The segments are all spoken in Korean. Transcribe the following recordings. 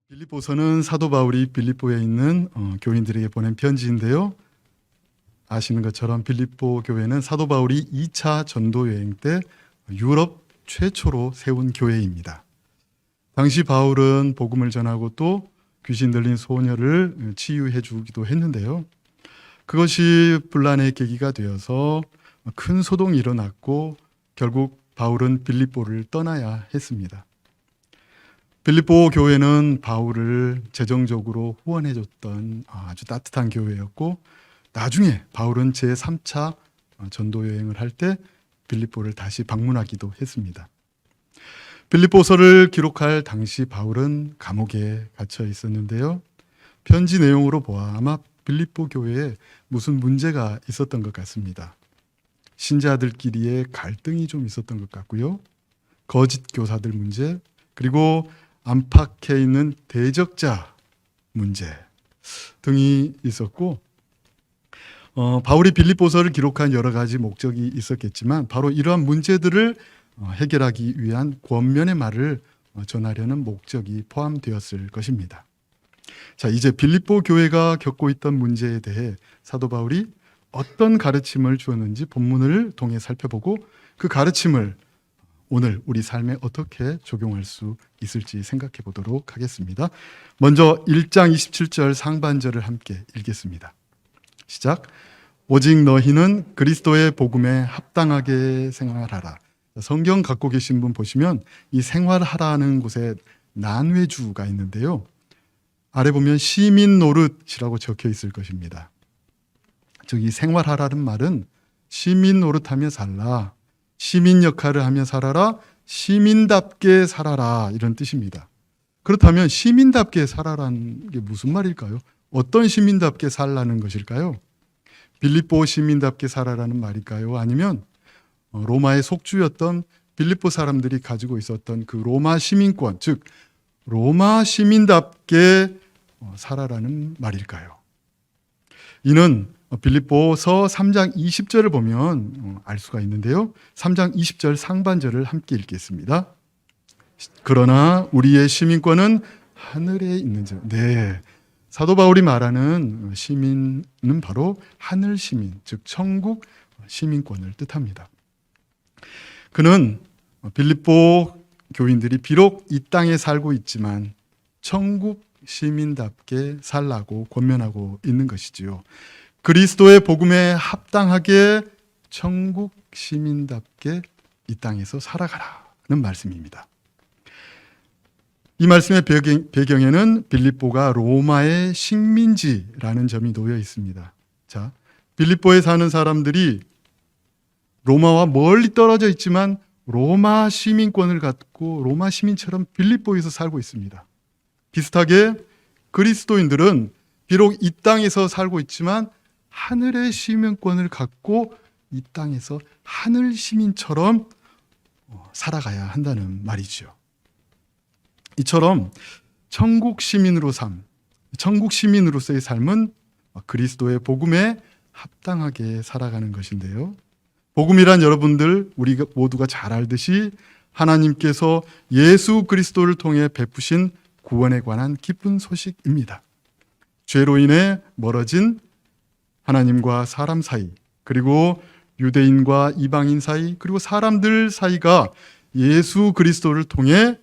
빌립보서는 사도 바울이 빌립보에 있는 교인들에게 보낸 편지인데요. 아시는 것처럼 빌립보 교회는 사도 바울이 2차 전도 여행 때 유럽 최초로 세운 교회입니다. 당시 바울은 복음을 전하고 또 귀신 들린 소녀를 치유해 주기도 했는데요. 그것이 분란의 계기가 되어서 큰 소동이 일어났고 결국 바울은 빌립보를 떠나야 했습니다. 빌립보 교회는 바울을 재정적으로 후원해 줬던 아주 따뜻한 교회였고, 나중에 바울은 제3차 전도 여행을 할 때 빌립보를 다시 방문하기도 했습니다. 빌립보서를 기록할 당시 바울은 감옥에 갇혀 있었는데요. 편지 내용으로 보아 아마 빌립보 교회에 무슨 문제가 있었던 것 같습니다. 신자들끼리의 갈등이 좀 있었던 것 같고요. 거짓 교사들 문제, 그리고 안팎에 있는 대적자 문제 등이 있었고, 바울이 빌립보서를 기록한 여러 가지 목적이 있었겠지만 바로 이러한 문제들을 해결하기 위한 권면의 말을 전하려는 목적이 포함되었을 것입니다. 자, 이제 빌립보 교회가 겪고 있던 문제에 대해 사도 바울이 어떤 가르침을 주었는지 본문을 통해 살펴보고, 그 가르침을 오늘 우리 삶에 어떻게 적용할 수 있을지 생각해 보도록 하겠습니다. 먼저 1장 27절 상반절을 함께 읽겠습니다. 시작. 오직 너희는 그리스도의 복음에 합당하게 생활하라. 성경 갖고 계신 분 보시면 이 생활하라는 곳에 난외주가 있는데요. 아래 보면 시민 노릇이라고 적혀 있을 것입니다. 즉 이 생활하라는 말은 시민 노릇하며 살라, 시민 역할을 하며 살아라, 시민답게 살아라, 이런 뜻입니다. 그렇다면 시민답게 살아라는 게 무슨 말일까요? 어떤 시민답게 살라는 것일까요? 빌립보 시민답게 살아라는 말일까요? 아니면 로마의 속주였던 빌립보 사람들이 가지고 있었던 그 로마 시민권, 즉 로마 시민답게 살아라는 말일까요? 이는 빌립보서 3장 20절을 보면 알 수가 있는데요. 3장 20절 상반절을 함께 읽겠습니다. 그러나 우리의 시민권은 하늘에 있는 자. 네, 사도 바울이 말하는 시민은 바로 하늘 시민, 즉 천국 시민권을 뜻합니다. 그는 빌립보 교인들이 비록 이 땅에 살고 있지만 천국 시민답게 살라고 권면하고 있는 것이지요. 그리스도의 복음에 합당하게 천국 시민답게 이 땅에서 살아가라는 말씀입니다. 이 말씀의 배경에는 빌립보가 로마의 식민지라는 점이 놓여 있습니다. 자, 빌립보에 사는 사람들이 로마와 멀리 떨어져 있지만 로마 시민권을 갖고 로마 시민처럼 빌립보에서 살고 있습니다. 비슷하게 그리스도인들은 비록 이 땅에서 살고 있지만 하늘의 시민권을 갖고 이 땅에서 하늘 시민처럼 살아가야 한다는 말이죠. 이처럼 천국 시민으로서의 삶은 그리스도의 복음에 합당하게 살아가는 것인데요. 복음이란 여러분들 우리 모두가 잘 알듯이 하나님께서 예수 그리스도를 통해 베푸신 구원에 관한 기쁜 소식입니다. 죄로 인해 멀어진 하나님과 사람 사이, 그리고 유대인과 이방인 사이, 그리고 사람들 사이가 예수 그리스도를 통해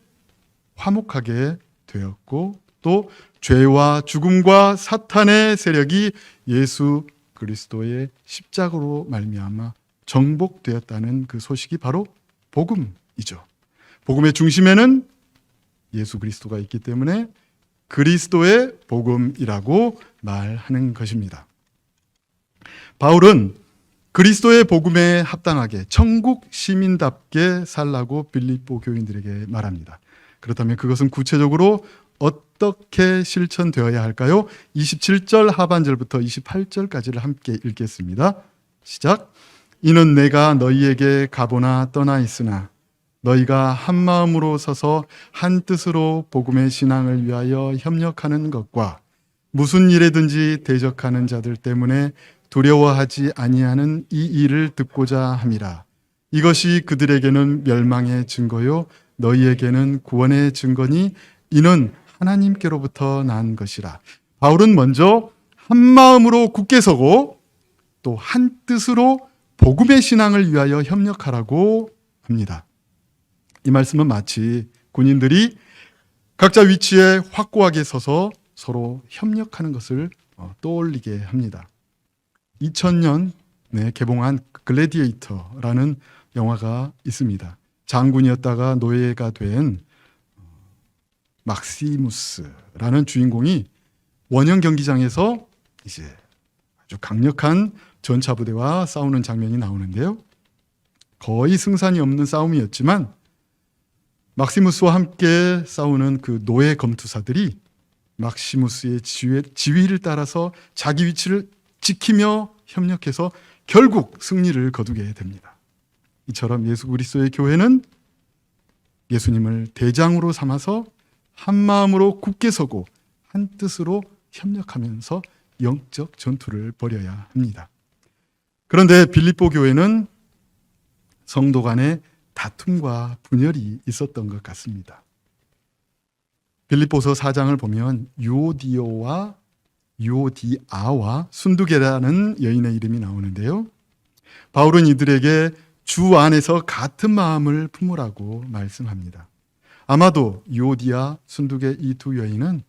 화목하게 되었고, 또 죄와 죽음과 사탄의 세력이 예수 그리스도의 십자가로 말미암아 정복되었다는 그 소식이 바로 복음이죠. 복음의 중심에는 예수 그리스도가 있기 때문에 그리스도의 복음이라고 말하는 것입니다. 바울은 그리스도의 복음에 합당하게 천국 시민답게 살라고 빌립보 교인들에게 말합니다. 그렇다면 그것은 구체적으로 어떻게 실천되어야 할까요? 27절 하반절부터 28절까지를 함께 읽겠습니다. 시작. 이는 내가 너희에게 가보나 떠나 있으나 너희가 한 마음으로 서서 한 뜻으로 복음의 신앙을 위하여 협력하는 것과 무슨 일에든지 대적하는 자들 때문에 두려워하지 아니하는 이 일을 듣고자 함이라. 이것이 그들에게는 멸망의 증거요 너희에게는 구원의 증거니 이는 하나님께로부터 난 것이라. 바울은 먼저 한 마음으로 굳게 서고 또 한 뜻으로 복음의 신앙을 위하여 협력하라고 합니다. 이 말씀은 마치 군인들이 각자 위치에 확고하게 서서 서로 협력하는 것을 떠올리게 합니다. 2000년에 개봉한 글래디에이터라는 영화가 있습니다. 장군이었다가 노예가 된 막시무스라는 주인공이 원형 경기장에서 이제 아주 강력한 전차부대와 싸우는 장면이 나오는데요. 거의 승산이 없는 싸움이었지만 막시무스와 함께 싸우는 그 노예 검투사들이 막시무스의 지휘를 따라서 자기 위치를 지키며 협력해서 결국 승리를 거두게 됩니다. 이처럼 예수 그리스도의 교회는 예수님을 대장으로 삼아서 한 마음으로 굳게 서고 한 뜻으로 협력하면서 영적 전투를 벌여야 합니다. 그런데 빌립보 교회는 성도 간의 다툼과 분열이 있었던 것 같습니다. 빌립보서 4장을 보면 유오디아와 순두계라는 여인의 이름이 나오는데요. 바울은 이들에게 주 안에서 같은 마음을 품으라고 말씀합니다. 아마도 유오디아, 순두계 이 두 여인은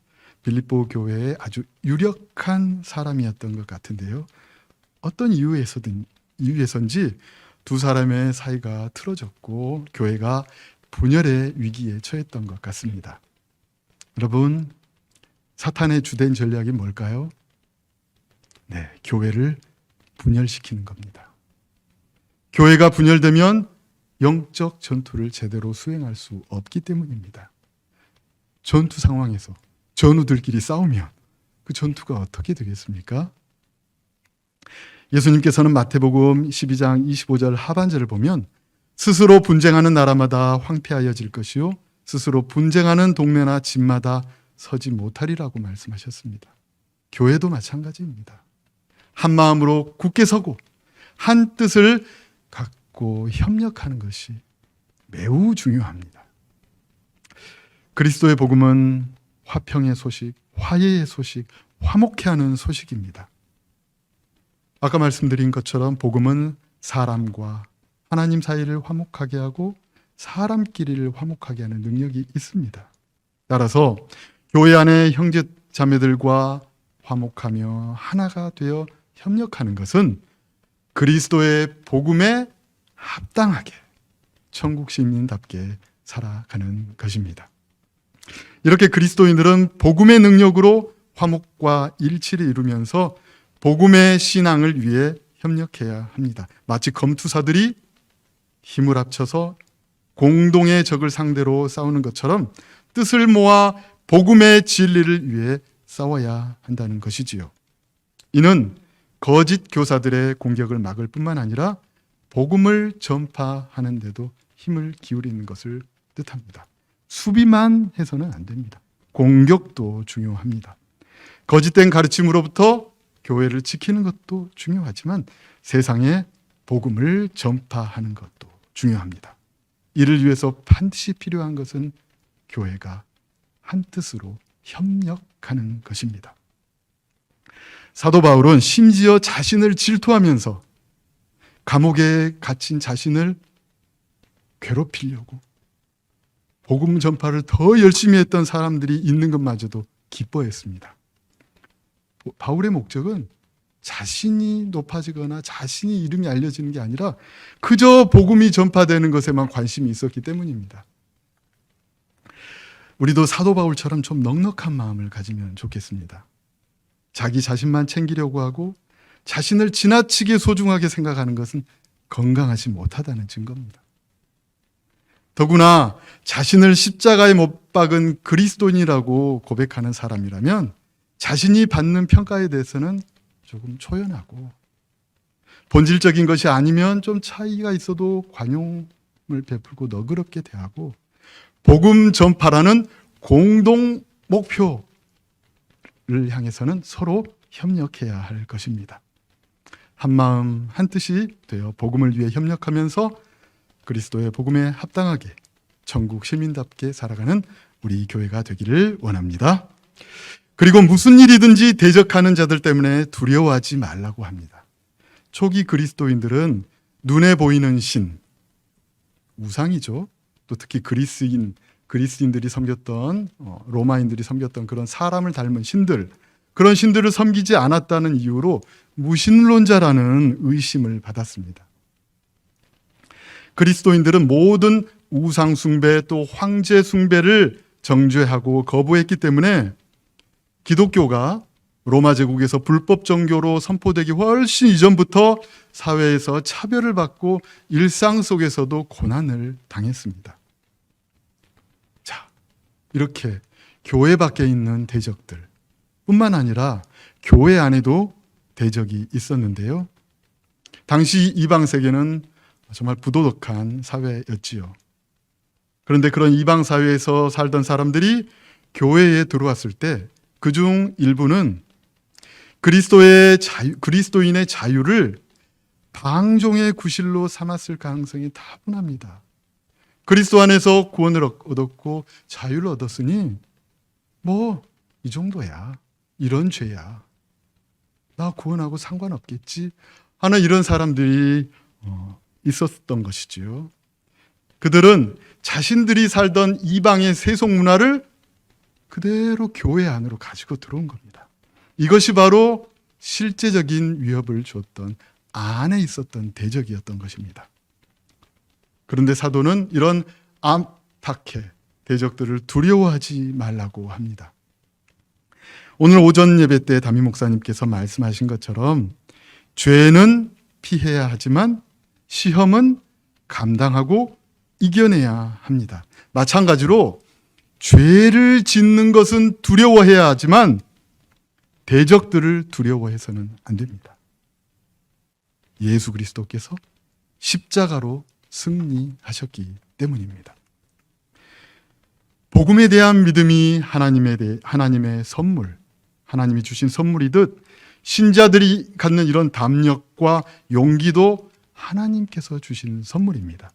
빌립보 교회의 아주 유력한 사람이었던 것 같은데요. 어떤 이유에선지 두 사람의 사이가 틀어졌고 교회가 분열의 위기에 처했던 것 같습니다. 여러분, 사탄의 주된 전략이 뭘까요? 네, 교회를 분열시키는 겁니다. 교회가 분열되면 영적 전투를 제대로 수행할 수 없기 때문입니다. 전투 상황에서 전우들끼리 싸우면 그 전투가 어떻게 되겠습니까? 예수님께서는 마태복음 12장 25절 하반절을 보면 스스로 분쟁하는 나라마다 황폐하여질 것이요 스스로 분쟁하는 동네나 집마다 서지 못하리라고 말씀하셨습니다. 교회도 마찬가지입니다. 한 마음으로 굳게 서고 한 뜻을 갖고 협력하는 것이 매우 중요합니다. 그리스도의 복음은 화평의 소식, 화해의 소식, 화목케 하는 소식입니다. 아까 말씀드린 것처럼 복음은 사람과 하나님 사이를 화목하게 하고 사람끼리를 화목하게 하는 능력이 있습니다. 따라서 교회 안의 형제 자매들과 화목하며 하나가 되어 협력하는 것은 그리스도의 복음에 합당하게 천국 시민답게 살아가는 것입니다. 이렇게 그리스도인들은 복음의 능력으로 화목과 일치를 이루면서 복음의 신앙을 위해 협력해야 합니다. 마치 검투사들이 힘을 합쳐서 공동의 적을 상대로 싸우는 것처럼 뜻을 모아 복음의 진리를 위해 싸워야 한다는 것이지요. 이는 거짓 교사들의 공격을 막을 뿐만 아니라 복음을 전파하는 데도 힘을 기울이는 것을 뜻합니다. 수비만 해서는 안 됩니다. 공격도 중요합니다. 거짓된 가르침으로부터 교회를 지키는 것도 중요하지만 세상에 복음을 전파하는 것도 중요합니다. 이를 위해서 반드시 필요한 것은 교회가 한 뜻으로 협력하는 것입니다. 사도 바울은 심지어 자신을 질투하면서 감옥에 갇힌 자신을 괴롭히려고 복음 전파를 더 열심히 했던 사람들이 있는 것마저도 기뻐했습니다. 바울의 목적은 자신이 높아지거나 자신이 이름이 알려지는 게 아니라 그저 복음이 전파되는 것에만 관심이 있었기 때문입니다. 우리도 사도 바울처럼 좀 넉넉한 마음을 가지면 좋겠습니다. 자기 자신만 챙기려고 하고 자신을 지나치게 소중하게 생각하는 것은 건강하지 못하다는 증거입니다. 더구나 자신을 십자가에 못 박은 그리스도인이라고 고백하는 사람이라면 자신이 받는 평가에 대해서는 조금 초연하고 본질적인 것이 아니면 좀 차이가 있어도 관용을 베풀고 너그럽게 대하고 복음 전파라는 공동 목표를 향해서는 서로 협력해야 할 것입니다. 한 마음 한 뜻이 되어 복음을 위해 협력하면서 그리스도의 복음에 합당하게 천국 시민답게 살아가는 우리 교회가 되기를 원합니다. 그리고 무슨 일이든지 대적하는 자들 때문에 두려워하지 말라고 합니다. 초기 그리스도인들은 눈에 보이는 신, 우상이죠. 또 특히 그리스인들이 섬겼던 로마인들이 섬겼던 그런 사람을 닮은 신들, 그런 신들을 섬기지 않았다는 이유로 무신론자라는 의심을 받았습니다. 그리스도인들은 모든 우상 숭배 또 황제 숭배를 정죄하고 거부했기 때문에 기독교가 로마 제국에서 불법 종교로 선포되기 훨씬 이전부터 사회에서 차별을 받고 일상 속에서도 고난을 당했습니다. 자, 이렇게 교회 밖에 있는 대적들 뿐만 아니라 교회 안에도 대적이 있었는데요. 당시 이방 세계는 정말 부도덕한 사회였지요. 그런데 그런 이방 사회에서 살던 사람들이 교회에 들어왔을 때 그중 일부는 그리스도인의 자유를 방종의 구실로 삼았을 가능성이 다분합니다. 그리스도 안에서 구원을 얻었고 자유를 얻었으니 뭐 이 정도야, 이런 죄야, 나 구원하고 상관없겠지 하는 이런 사람들이 있었던 것이지요. 그들은 자신들이 살던 이방의 세속 문화를 그대로 교회 안으로 가지고 들어온 겁니다. 이것이 바로 실제적인 위협을 줬던 안에 있었던 대적이었던 것입니다. 그런데 사도는 이런 암탁해 대적들을 두려워하지 말라고 합니다. 오늘 오전 예배 때 담임 목사님께서 말씀하신 것처럼 죄는 피해야 하지만 시험은 감당하고 이겨내야 합니다. 마찬가지로 죄를 짓는 것은 두려워해야 하지만 대적들을 두려워해서는 안 됩니다. 예수 그리스도께서 십자가로 승리하셨기 때문입니다. 복음에 대한 믿음이 하나님의 선물, 하나님이 주신 선물이듯 신자들이 갖는 이런 담력과 용기도 하나님께서 주신 선물입니다.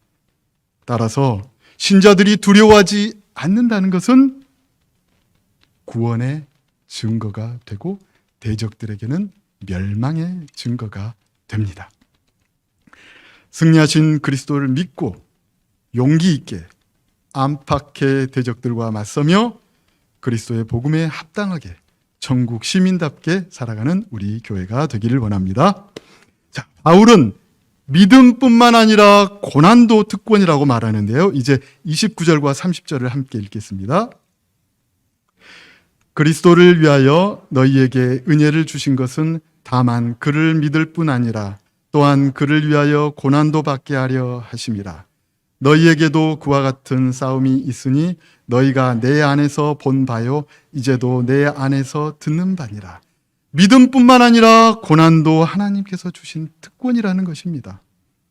따라서 신자들이 두려워하지 않는다는 것은 구원의 증거가 되고 대적들에게는 멸망의 증거가 됩니다. 승리하신 그리스도를 믿고 용기 있게 안팎의 대적들과 맞서며 그리스도의 복음에 합당하게 천국 시민답게 살아가는 우리 교회가 되기를 원합니다. 자, 바울은 믿음뿐만 아니라 고난도 특권이라고 말하는데요. 이제 29절과 30절을 함께 읽겠습니다. 그리스도를 위하여 너희에게 은혜를 주신 것은 다만 그를 믿을 뿐 아니라 또한 그를 위하여 고난도 받게 하려 하심이라. 너희에게도 그와 같은 싸움이 있으니 너희가 내 안에서 본 바요 이제도 내 안에서 듣는 바니라. 믿음뿐만 아니라 고난도 하나님께서 주신 특권이라는 것입니다.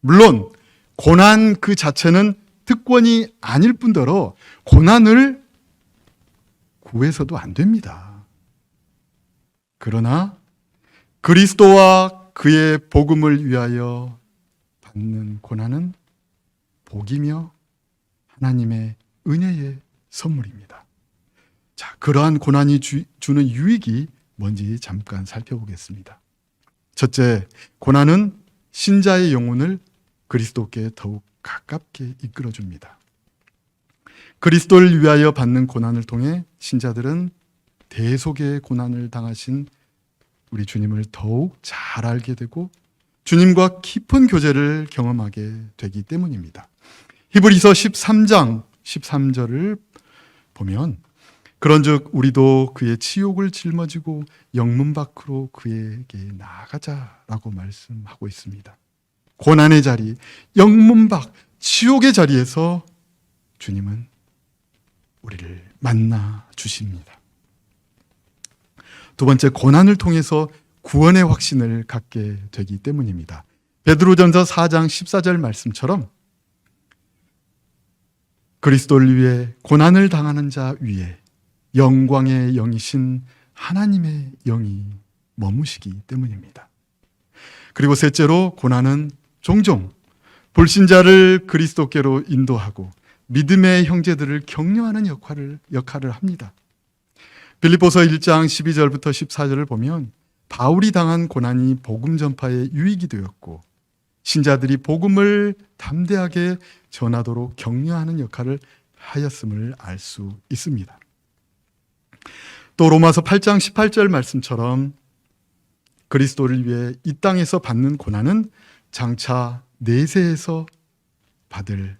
물론 고난 그 자체는 특권이 아닐 뿐더러 고난을 구해서도 안 됩니다. 그러나 그리스도와 그의 복음을 위하여 받는 고난은 복이며 하나님의 은혜의 선물입니다. 자, 그러한 고난이 주는 유익이 뭔지 잠깐 살펴보겠습니다. 첫째, 고난은 신자의 영혼을 그리스도께 더욱 가깝게 이끌어줍니다. 그리스도를 위하여 받는 고난을 통해 신자들은 대속의 고난을 당하신 우리 주님을 더욱 잘 알게 되고 주님과 깊은 교제를 경험하게 되기 때문입니다. 히브리서 13장 13절을 보면 그런즉 우리도 그의 치욕을 짊어지고 영문 밖으로 그에게 나아가자라고 말씀하고 있습니다. 고난의 자리, 영문 밖, 치욕의 자리에서 주님은 우리를 만나 주십니다. 두 번째, 고난을 통해서 구원의 확신을 갖게 되기 때문입니다. 베드로전서 4장 14절 말씀처럼 그리스도를 위해 고난을 당하는 자 위에 영광의 영이신 하나님의 영이 머무시기 때문입니다. 그리고 셋째로 고난은 종종 불신자를 그리스도께로 인도하고 믿음의 형제들을 격려하는 역할을 합니다. 빌립보서 1장 12절부터 14절을 보면 바울이 당한 고난이 복음 전파의 유익이 되었고 신자들이 복음을 담대하게 전하도록 격려하는 역할을 하였음을 알 수 있습니다. 또 로마서 8장 18절 말씀처럼 그리스도를 위해 이 땅에서 받는 고난은 장차 내세에서 받을,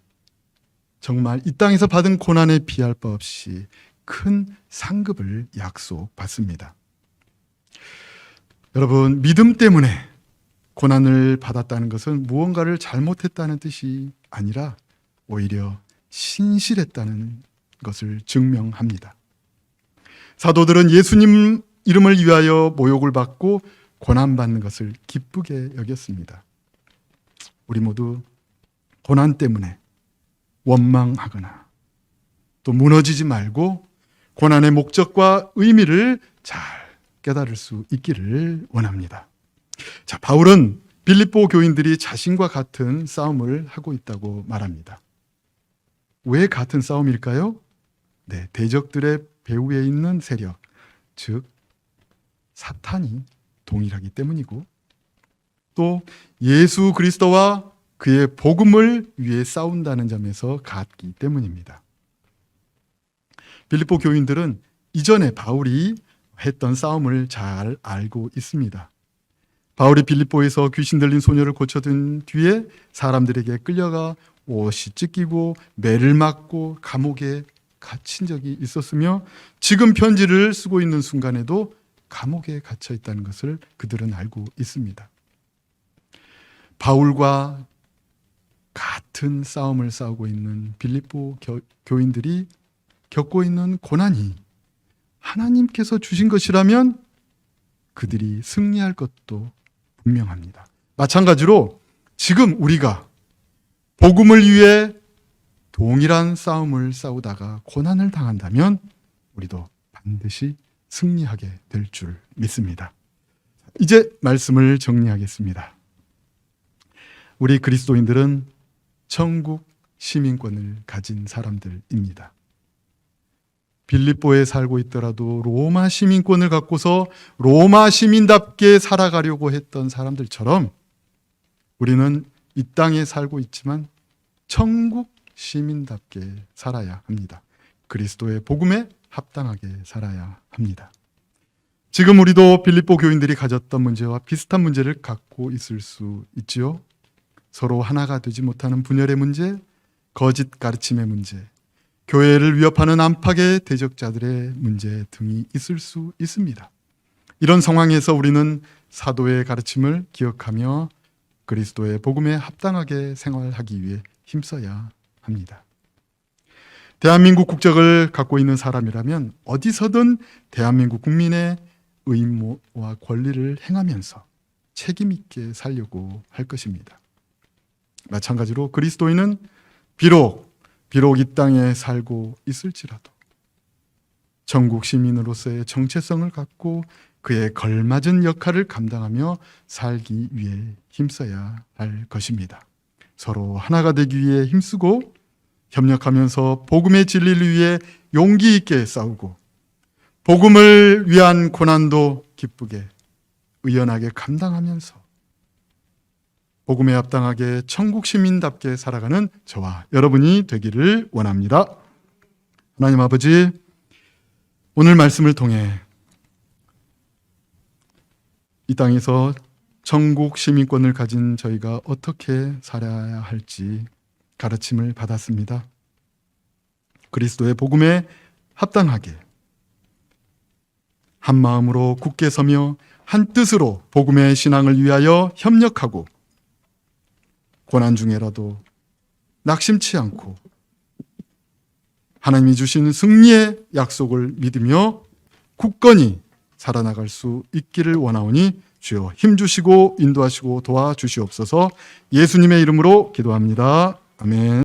정말 이 땅에서 받은 고난에 비할 바 없이 큰 상급을 약속받습니다. 여러분, 믿음 때문에 고난을 받았다는 것은 무언가를 잘못했다는 뜻이 아니라 오히려 신실했다는 것을 증명합니다. 사도들은 예수님 이름을 위하여 모욕을 받고 고난받는 것을 기쁘게 여겼습니다. 우리 모두 고난 때문에 원망하거나 또 무너지지 말고 고난의 목적과 의미를 잘 깨달을 수 있기를 원합니다. 자, 바울은 빌립보 교인들이 자신과 같은 싸움을 하고 있다고 말합니다. 왜 같은 싸움일까요? 네, 대적들의 배후에 있는 세력, 즉 사탄이 동일하기 때문이고 또 예수 그리스도와 그의 복음을 위해 싸운다는 점에서 같기 때문입니다. 빌립보 교인들은 이전에 바울이 했던 싸움을 잘 알고 있습니다. 바울이 빌립보에서 귀신 들린 소녀를 고쳐둔 뒤에 사람들에게 끌려가 옷이 찢기고 매를 맞고 감옥에 갇힌 적이 있었으며 지금 편지를 쓰고 있는 순간에도 감옥에 갇혀 있다는 것을 그들은 알고 있습니다. 바울과 같은 싸움을 싸우고 있는 빌립보 교인들이 겪고 있는 고난이 하나님께서 주신 것이라면 그들이 승리할 것도 분명합니다. 마찬가지로 지금 우리가 복음을 위해 동일한 싸움을 싸우다가 고난을 당한다면 우리도 반드시 승리하게 될 줄 믿습니다. 이제 말씀을 정리하겠습니다. 우리 그리스도인들은 천국 시민권을 가진 사람들입니다. 빌립보에 살고 있더라도 로마 시민권을 갖고서 로마 시민답게 살아가려고 했던 사람들처럼 우리는 이 땅에 살고 있지만 천국 시민답게 살아야 합니다. 그리스도의 복음에 합당하게 살아야 합니다. 지금 우리도 빌립보 교인들이 가졌던 문제와 비슷한 문제를 갖고 있을 수 있지요. 서로 하나가 되지 못하는 분열의 문제, 거짓 가르침의 문제, 교회를 위협하는 안팎의 대적자들의 문제 등이 있을 수 있습니다. 이런 상황에서 우리는 사도의 가르침을 기억하며 그리스도의 복음에 합당하게 생활하기 위해 힘써야 합니다. 대한민국 국적을 갖고 있는 사람이라면 어디서든 대한민국 국민의 의무와 권리를 행하면서 책임 있게 살려고 할 것입니다. 마찬가지로 그리스도인은 비록 이 땅에 살고 있을지라도 천국 시민으로서의 정체성을 갖고 그에 걸맞은 역할을 감당하며 살기 위해 힘써야 할 것입니다. 서로 하나가 되기 위해 힘쓰고 협력하면서 복음의 진리를 위해 용기 있게 싸우고 복음을 위한 고난도 기쁘게 의연하게 감당하면서 복음에 합당하게 천국 시민답게 살아가는 저와 여러분이 되기를 원합니다. 하나님 아버지, 오늘 말씀을 통해 이 땅에서 천국 시민권을 가진 저희가 어떻게 살아야 할지 가르침을 받았습니다. 그리스도의 복음에 합당하게 한 마음으로 굳게 서며 한 뜻으로 복음의 신앙을 위하여 협력하고 고난 중에라도 낙심치 않고 하나님이 주신 승리의 약속을 믿으며 굳건히 살아나갈 수 있기를 원하오니 주여 힘주시고 인도하시고 도와주시옵소서. 예수님의 이름으로 기도합니다. 아멘.